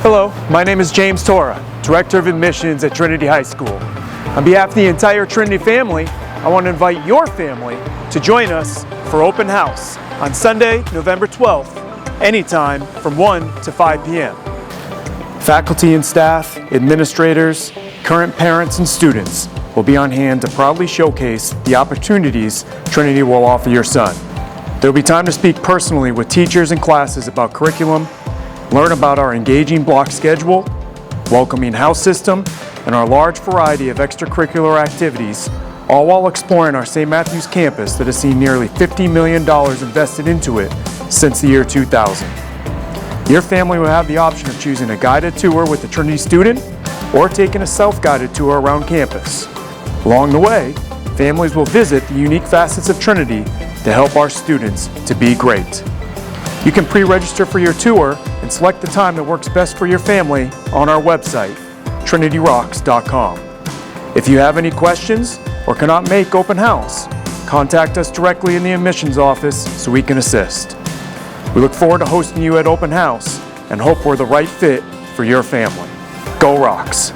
Hello, my name is James Torra, Director of Admissions at Trinity High School. On behalf of the entire Trinity family, I want to invite your family to join us for open house on Sunday, November 12th, anytime from 1 to 5 p.m. Faculty and staff, administrators, current parents, and students will be on hand to proudly showcase the opportunities Trinity will offer your son. There will be time to speak personally with teachers and classes about curriculum, learn about our engaging block schedule, welcoming house system, and our large variety of extracurricular activities, all while exploring our St. Matthews campus that has seen nearly $50 million invested into it since the year 2000. Your family will have the option of choosing a guided tour with a Trinity student or taking a self-guided tour around campus. Along the way, families will visit the unique facets of Trinity to help our students to be great. You can pre-register for your tour and select the time that works best for your family on our website, trinityrocks.com. If you have any questions or cannot make open house, contact us directly in the admissions office so we can assist. We look forward to hosting you at open house and hope we're the right fit for your family. Go Rocks!